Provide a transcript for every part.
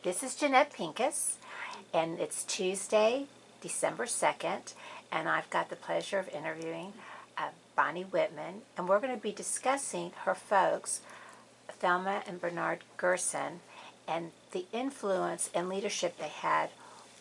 This is Jeanette Pincus, and it's Tuesday, December 2nd, and I've got the pleasure of interviewing Bonnie Whitman, and we're going to be discussing her folks, Thelma and Bernard Gerson, and the influence and leadership they had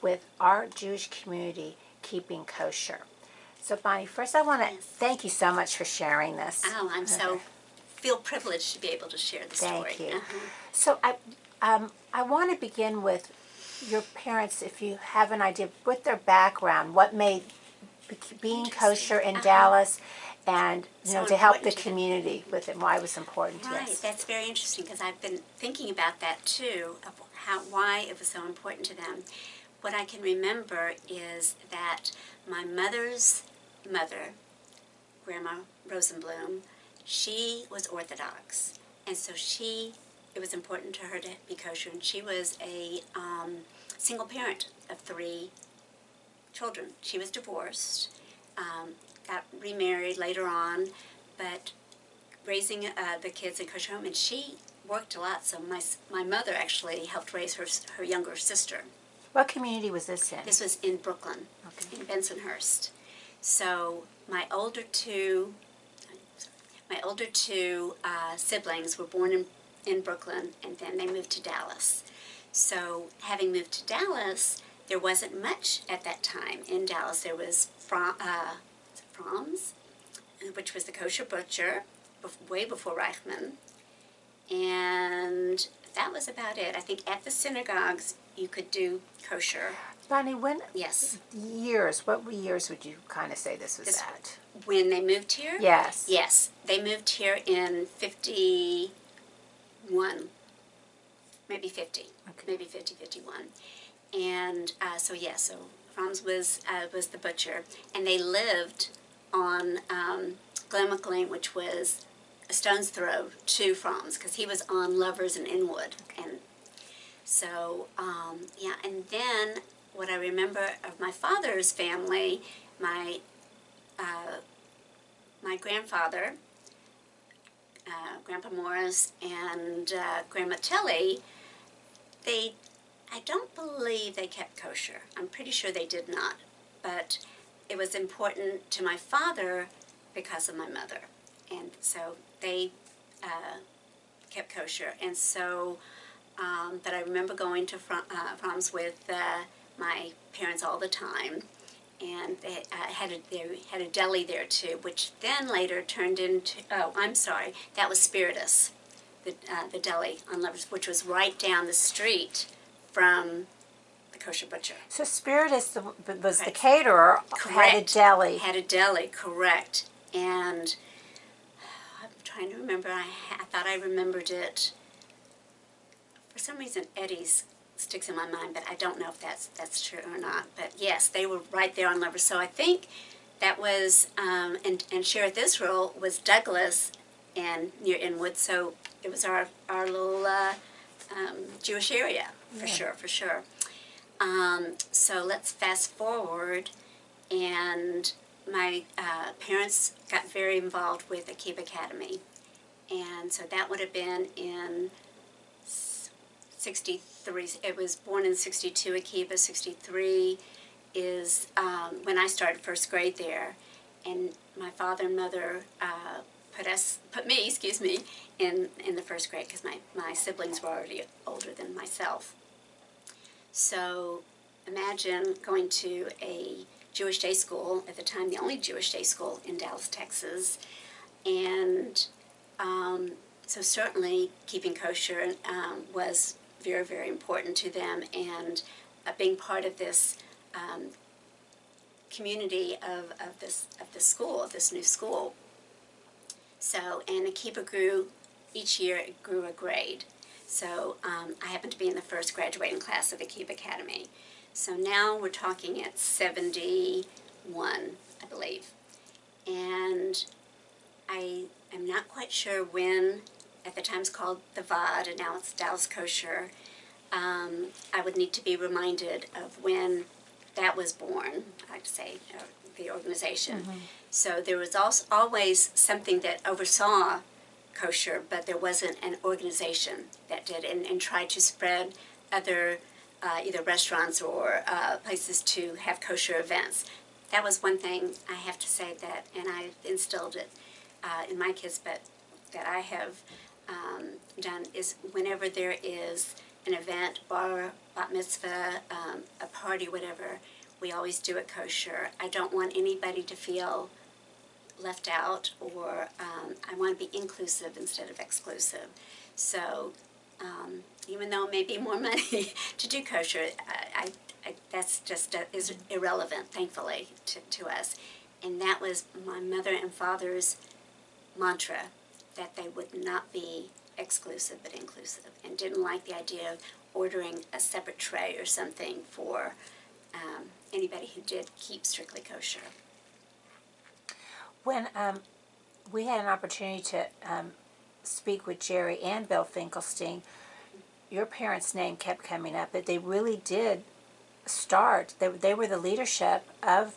with our Jewish community keeping kosher. So Bonnie, first I want to thank you so much for sharing this. Oh, I'm so feel privileged to be able to share the story. Thank you. So I want to begin with your parents, if you have an idea, with their background, what made being kosher in Dallas and to help the community with it, why it was important to us. Right, that's very interesting because I've been thinking about that too, of why it was so important to them. What I can remember is that my mother's mother, Grandma Rosenblum, she was Orthodox, and so it was important to her to be kosher, and she was a single parent of 3 children. She was divorced, got remarried later on, but raising the kids in kosher home, and she worked a lot, so my mother actually helped raise her younger sister. What community was this in? This was in Brooklyn, in Bensonhurst. So my older two siblings were born in Brooklyn, and then they moved to Dallas. So having moved to Dallas, there wasn't much at that time in Dallas. There was Fromm's, which was the kosher butcher, way before Whitman, and that was about it. I think at the synagogues you could do kosher. Bonnie, what years would you kind of say this was at? When they moved here? Yes. Yes. They moved here in 51, maybe 50, maybe 50, 51. And so Fromm's was the butcher, and they lived on Glenwick Lane, which was a stone's throw to Fromm's, because he was on Lovers and Inwood. And so, and then what I remember of my father's family, my grandfather, Grandpa Morris, and Grandma Tilly, I don't believe they kept kosher. I'm pretty sure they did not, but it was important to my father because of my mother, and so they kept kosher. And so, but I remember going to Fromm's with my parents all the time, and they had a deli there too, which then later turned into, that was Spiritus, the deli on Lovers, which was right down the street from the kosher butcher. So Spiritus was the caterer, had a deli. Had a deli, correct. And I'm trying to remember, I thought I remembered it. For some reason, Eddie's sticks in my mind, but I don't know if that's true or not. But yes, they were right there on Lovers. So I think that was, and Sheriff Israel was Douglas and near Inwood, so it was our little Jewish area, for sure. So let's fast forward, and my parents got very involved with the Akiva Academy, and so that would have been in 63. It was born in 62, Akiva. 63 is when I started first grade there, and my father and mother put me in the first grade because my siblings were already older than myself. So imagine going to a Jewish day school, at the time the only Jewish day school in Dallas, Texas, and so certainly keeping kosher was very, very important to them, and being part of this community of this school, of this new school. So, and Akiva grew, each year it grew a grade. So I happened to be in the first graduating class of the Akiva Academy. So now we're talking at 71, I believe. And I am not quite sure when, at the time it's called the VOD, and now it's Dallas Kosher. I would need to be reminded of when that was born, I like to say, the organization. So there was also always something that oversaw kosher, but there wasn't an organization that did and tried to spread other either restaurants or places to have kosher events. That was one thing I have to say that, and I've instilled it in my kids, but that I have done is whenever there is an event, bar, bat mitzvah, a party, whatever, we always do it kosher. I don't want anybody to feel left out, or I want to be inclusive instead of exclusive. So even though it may be more money to do kosher, that's just is irrelevant, thankfully, to us. And that was my mother and father's mantra, that they would not be exclusive but inclusive, and didn't like the idea of ordering a separate tray or something for anybody who did keep strictly kosher. When we had an opportunity to speak with Jerry and Bill Finkelstein, your parents' name kept coming up, that they really did start. They were the leadership of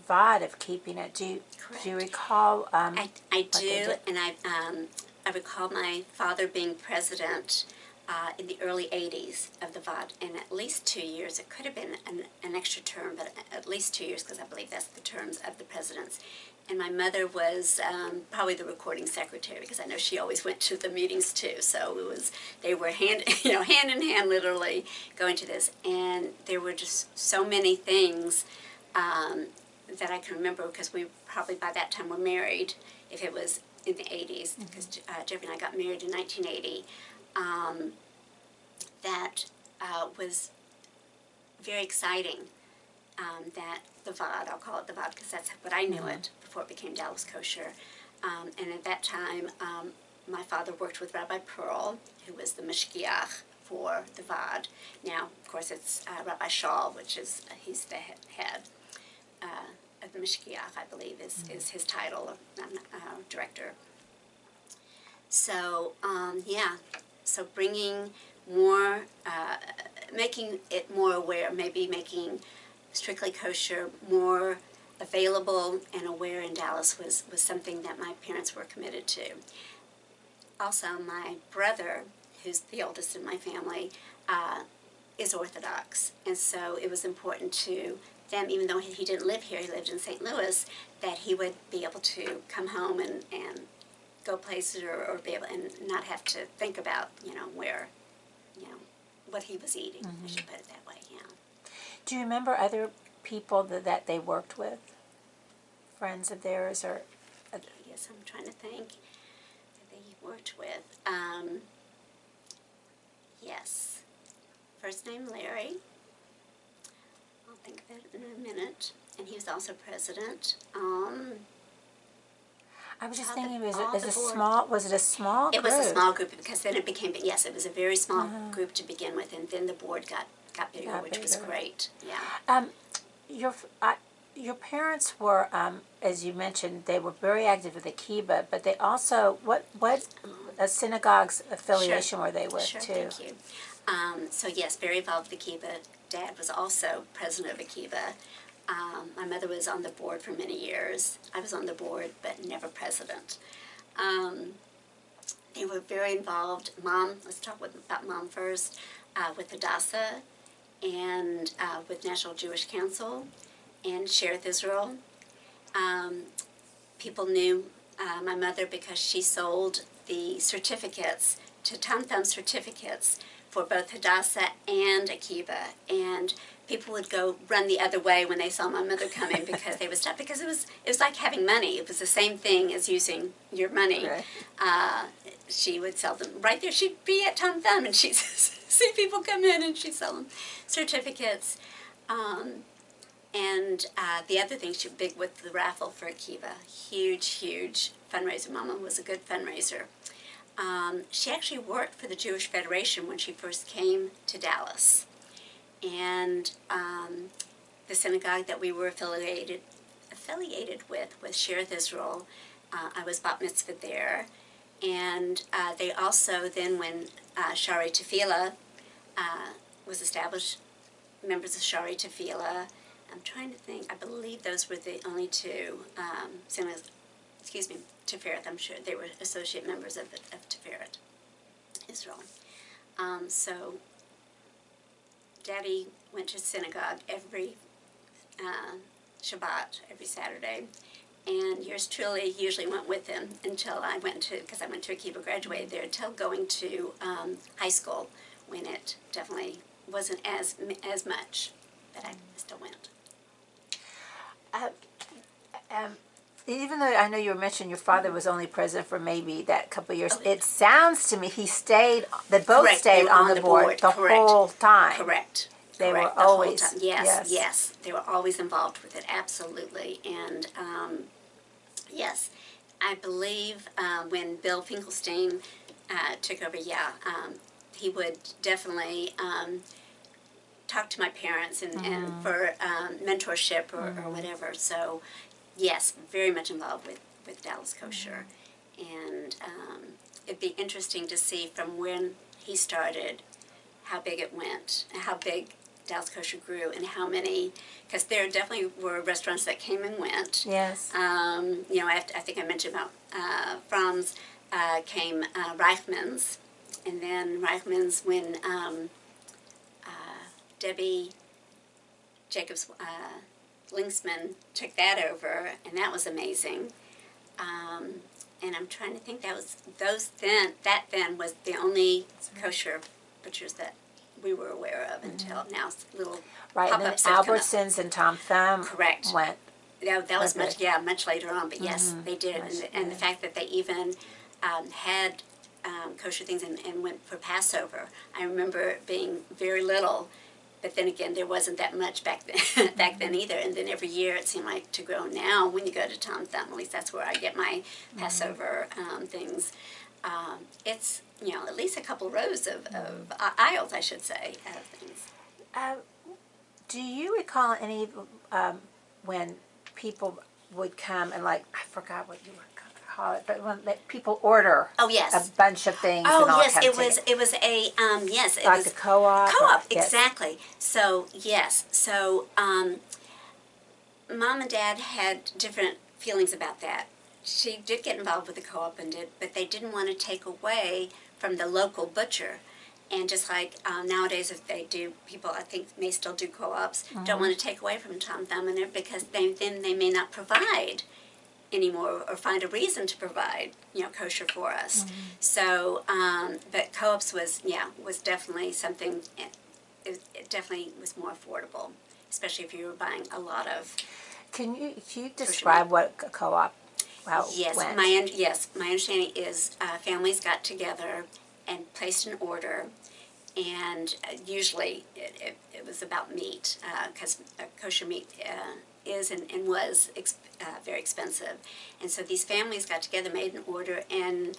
VOD, of keeping it. Do you recall? I do, and I recall my father being president in the early 80s of the VOD, and at least 2 years. It could have been an extra term, but at least 2 years, because I believe that's the terms of the presidents. And my mother was probably the recording secretary, because I know she always went to the meetings too. So they were hand in hand, literally going to this. And there were just so many things that I can remember, because we probably by that time were married, if it was in the 80s, because Jeffrey and I got married in 1980. That was very exciting. That the VOD, I'll call it the VOD because that's what I knew it before it became Dallas Kosher. And at that time, my father worked with Rabbi Pearl, who was the mashgiach for the VOD. Now, of course, it's Rabbi Shaw, which is he's the head of the mashgiach, I believe, is his title, director. So, so bringing more, making it more aware, maybe making strictly kosher more available and aware in Dallas was something that my parents were committed to. Also, my brother, who's the oldest in my family, is Orthodox, and so it was important to them, even though he didn't live here, he lived in St. Louis, that he would be able to come home and go places or be able and not have to think about, where, what he was eating, I should put it that way, yeah. Do you remember other people that they worked with? Friends of theirs or? Yes, I'm trying to think that they worked with. Yes. First name Larry. I'll think of it in a minute. And he was also president. I was just thinking, was it a small group? It was a small group, because then it became, yes, it was a very small group to begin with, and then the board got bigger, which was great. Yeah. Your parents were, as you mentioned, they were very active with the kibbutz, but they also, what synagogue's affiliation were they with, too? Thank you. So yes, very involved with the kibbutz. Dad was also president of a kibbutz. My mother was on the board for many years. I was on the board, but never president. They were very involved. Mom, let's talk about Mom first, with Hadassah and with National Jewish Council and Shereth Israel. People knew my mother because she sold the certificates, to Tom Thumb certificates, for both Hadassah and Akiva, and people would go run the other way when they saw my mother coming because they would stop, because it was like having money. It was the same thing as using your money. Right. She would sell them right there. She'd be at Tom Thumb and she'd see people come in and she'd sell them certificates. And the other thing, she was big with the raffle for Akiva. Huge fundraiser. Mama was a good fundraiser. She actually worked for the Jewish Federation when she first came to Dallas. And the synagogue that we were affiliated with was Shereth Israel. I was bat mitzvah there. And they also then, when Shari Tefillah was established, members of Shari Tefillah, I'm trying to think, I believe those were the only two synagogues, Tiferet, I'm sure they were associate members of Tiferet Israel. So everybody went to synagogue every Shabbat, every Saturday. And yours truly usually went with them until I went to, because I went to a kibbutz, graduated there, until going to high school, when it definitely wasn't as much, but I still went. Even though I know you were mentioning your father was only president for maybe that couple of years, Oh, yeah. it sounds to me he stayed, they both Correct. stayed They were on the board the Correct. whole time. Correct. They Correct. were The always, whole time. Yes. They were always involved with it, absolutely. And yes, I believe when Bill Finkelstein took over, he would definitely talk to my parents and for mentorship or whatever. So, yes, very much involved with Dallas Kosher. And it'd be interesting to see from when he started how big it went, how big Dallas Kosher grew, and how many, because there definitely were restaurants that came and went. Yes. I think I mentioned about Fromm's, came Reichman's, and then Reichman's when Debbie Jacobs Linksman took that over, and that was amazing. And I'm trying to think, that was the only kosher butchers that we were aware of until now. Little Right, and then pop-ups have come up. Albertsons and Tom Thumb Correct. went. That was Okay. much later on, but yes, they did. And the fact that they even had kosher things and went for Passover. I remember being very little, but then again, there wasn't that much back then either. And then every year it seemed like to grow. Now, when you go to Tom Thumb, at least that's where I get my Passover things. It's at least a couple rows of aisles, I should say, of things. Do you recall any when people would come and, like, I forgot what you were going to call it, but when people order yes. a bunch of things Oh and all yes, kinds it of was things. it was a yes, it Like was a co-op? co-op, Yes. exactly. So yes, so Mom and Dad had different feelings about that. She did get involved with the co-op but they didn't want to take away from the local butcher. And just like nowadays, if they do, people I think may still do co-ops, don't want to take away from Tom Thumb and it because then they may not provide anymore or find a reason to provide kosher for us. So but co-ops was definitely something. It definitely was more affordable, especially if you were buying a lot of. Can you describe what a co-op Yes, went? my understanding is families got together and placed an order, and usually it was about meat, because kosher meat is and was very expensive. And so these families got together, made an order, and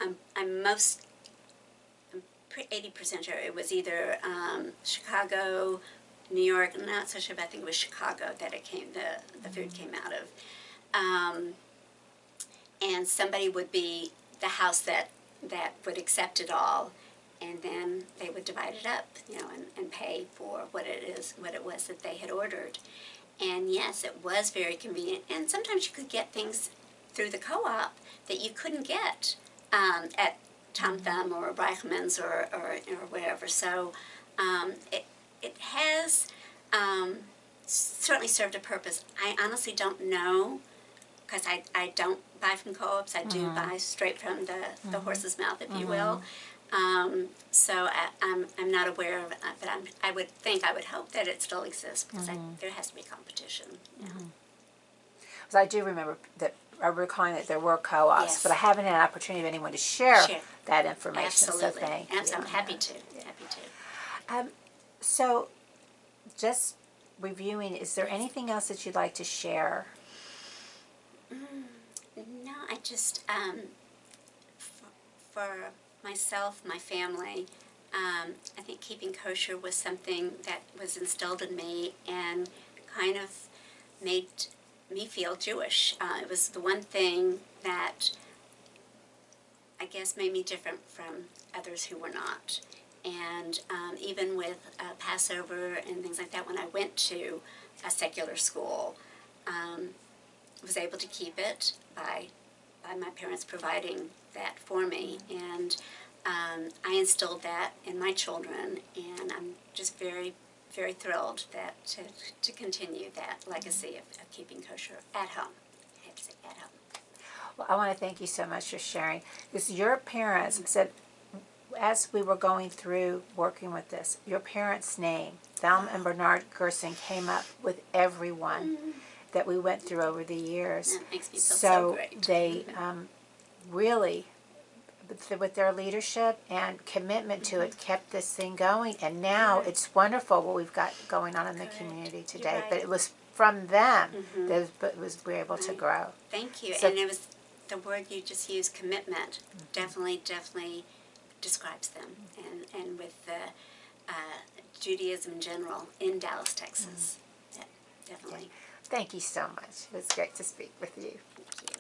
I'm 80% sure it was either Chicago, New York. I'm not so sure, but I think it was Chicago that the food came out of. And somebody would be the house that would accept it all, and then they would divide it up, and pay for what it was that they had ordered. And yes, it was very convenient. And sometimes you could get things through the co-op that you couldn't get at Tom Thumb or Reichman's or wherever. So it has certainly served a purpose. I honestly don't know, because I don't buy from co-ops. I do buy straight from the horse's mouth, if you will. So I'm not aware of it, but I would hope that it still exists, because there has to be competition. Because I do remember that I recalling that there were co-ops, Yes. but I haven't had an opportunity of anyone to share that information. Absolutely. So thank you. I'm happy to. Happy to. So, just reviewing, is there anything else that you'd like to share? No, I just for myself, my family, I think keeping kosher was something that was instilled in me and kind of made me feel Jewish. It was the one thing that I guess made me different from others who were not. And even with Passover and things like that, when I went to a secular school, was able to keep it by my parents providing that for me. And I instilled that in my children, and I'm just very, very thrilled that to continue that legacy of keeping kosher at home. I have to say at home. Well, I want to thank you so much for sharing, because your parents said, as we were going through working with this, your parents' name, Thelma and Bernard Gerson, came up with everyone that we went through over the years. That makes me feel so great. They really, with their leadership and commitment to it, kept this thing going. And now it's wonderful what we've got going on in the community today. Right. But it was from them that we were able to Right. grow. Thank you. So- And it was the word you just used, commitment, definitely describes them. And with Judaism in general in Dallas, Texas. Yeah, definitely. Thank you so much. It was great to speak with you. Thank you.